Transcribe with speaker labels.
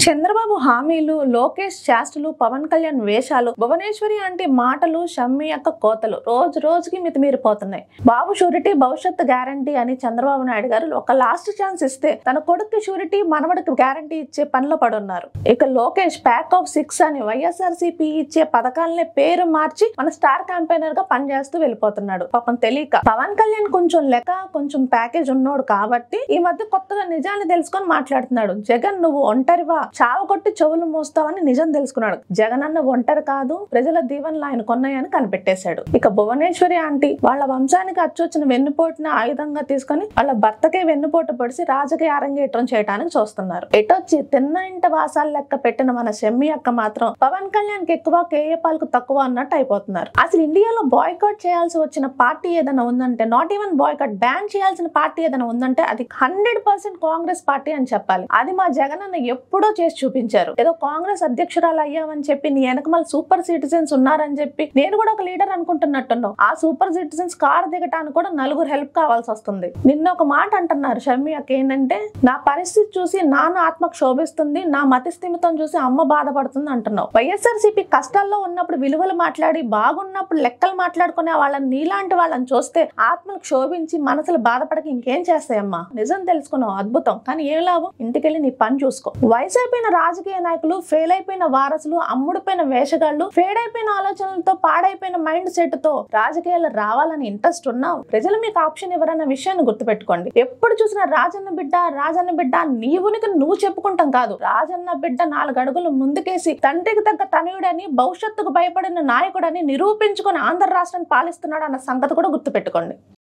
Speaker 1: చంద్రబాబు హామీలు, లోకేష్ చేష్టలు, పవన్ కళ్యాణ్ వేషాలు, భువనేశ్వరి ఆంటీ మాటలు, షమ్మి అక్క కోతలు రోజు రోజుకి మితిమీరిపోతున్నాయి. బాబు షూరిటీ భవిష్యత్తు గ్యారంటీ అని చంద్రబాబు నాయుడు గారు ఒక లాస్ట్ ఛాన్స్ ఇస్తే తన కొడుకు షూరిటీ మనవడికి గ్యారంటీ ఇచ్చే పనిలో పడున్నారు. ఇక లోకేష్ ప్యాక్ ఆఫ్ 6 అని వైఎస్ఆర్సీపీ ఇచ్చే పథకాలనే పేరు మార్చి మన స్టార్ క్యాంపెయినర్ గా పనిచేస్తూ వెళ్ళిపోతున్నాడు. పాపం తెలియక పవన్ కళ్యాణ్ కొంచెం లెక్క కొంచెం ప్యాకేజ్ ఉన్నోడు కాబట్టి ఈ మధ్య కొత్తగా నిజాన్ని తెలుసుకొని మాట్లాడుతున్నాడు. జగన్ నువ్వు ఒంటరివా, చావకొట్టి చెవులు మోస్తావని నిజం తెలుసుకున్నాడు. జగన్ అన్న ఒంటరి కాదు, ప్రజల దీవెనలు ఆయన కొన్నాయని కనిపెట్టేశాడు. ఇక భువనేశ్వరి ఆంటీ వాళ్ళ వంశానికి అచ్చొచ్చిన వెన్నుపోటుని ఆయుధంగా తీసుకుని వాళ్ళ భర్తకే వెన్నుపోటు పొడిసి రాజకీయ అరంగేట్రం చేయడానికి చూస్తున్నారు. ఎటొచ్చి తిన్న ఇంట వాసాలు లెక్క పెట్టిన మన షమ్మి అక్క మాత్రం పవన్ కళ్యాణ్ కి ఎక్కువ, కేఏపాల్ కు తక్కువ అన్నట్టు అయిపోతున్నారు. అసలు ఇండియాలో బాయ్కాట్ చేయాల్సి వచ్చిన పార్టీ ఏదైనా ఉందంటే, నాట్ ఈవెన్ బాయ్కాట్, బ్యాన్ చేయాల్సిన పార్టీ ఏదైనా ఉందంటే అది 100% కాంగ్రెస్ పార్టీ అని చెప్పాలి. అది మా జగన్ అన్న ఎప్పుడో చేసి చూపించారు. ఏదో కాంగ్రెస్ అధ్యక్షురాలు అయ్యామని చెప్పి నీ వెనకమాల సూపర్ సిటిజన్స్ ఉన్నారని చెప్పి నేను కూడా ఒక లీడర్ అనుకుంటున్నట్టున్నావు. ఆ సూపర్ సిటిజన్స్ కారు దిగటానికి కూడా నలుగురు హెల్ప్ కావాల్సి వస్తుంది. నిన్న ఒక మాట అంటున్నారు షమ్మి అక్క, ఏంటంటే నా పరిస్థితి చూసి నాన్న ఆత్మ క్షోభిస్తుంది, నా మతి స్థిమితం చూసి అమ్మ బాధపడుతుంది అంటున్నావు. వైఎస్ఆర్సీపీ కష్టాల్లో ఉన్నప్పుడు విలువలు మాట్లాడి, బాగున్నప్పుడు లెక్కలు మాట్లాడుకునే వాళ్ళని, నీలాంటి వాళ్ళని చూస్తే ఆత్మలు క్షోభించి మనసులు బాధపడక ఇంకేం చేస్తాయమ్మా? నిజం తెలుసుకున్నావు, అద్భుతం. కానీ ఏం లాభం? ఇంటికెళ్ళి నీ పని చూసుకో. వయసు అయిపోయిన రాజకీయ నాయకులు, ఫెయిల్ అయిపోయిన వారసులు, అమ్ముడిపోయిన వేషగాళ్లు, ఫేడ్ అయిపోయిన ఆలోచనలతో, పాడైపోయిన మైండ్ సెట్ తో రాజకీయాలు రావాలని ఇంట్రెస్ట్ ఉన్నావు, ప్రజలు మీకు ఆప్షన్ ఇవ్వరన్న విషయాన్ని గుర్తుపెట్టుకోండి. ఎప్పుడు చూసినా రాజన్న బిడ్డ, రాజన్న బిడ్డ, నీ ఉనికి నువ్వు చెప్పుకుంటాం కాదు, రాజన్న బిడ్డ 4 అడుగులు ముందుకేసి తండ్రికి తగ్గ తనయుడని, భవిష్యత్తుకు భయపడిన నాయకుడని నిరూపించుకొని ఆంధ్ర రాష్ట్రాన్ని పాలిస్తున్నాడు అన్న సంగతి కూడా గుర్తుపెట్టుకోండి.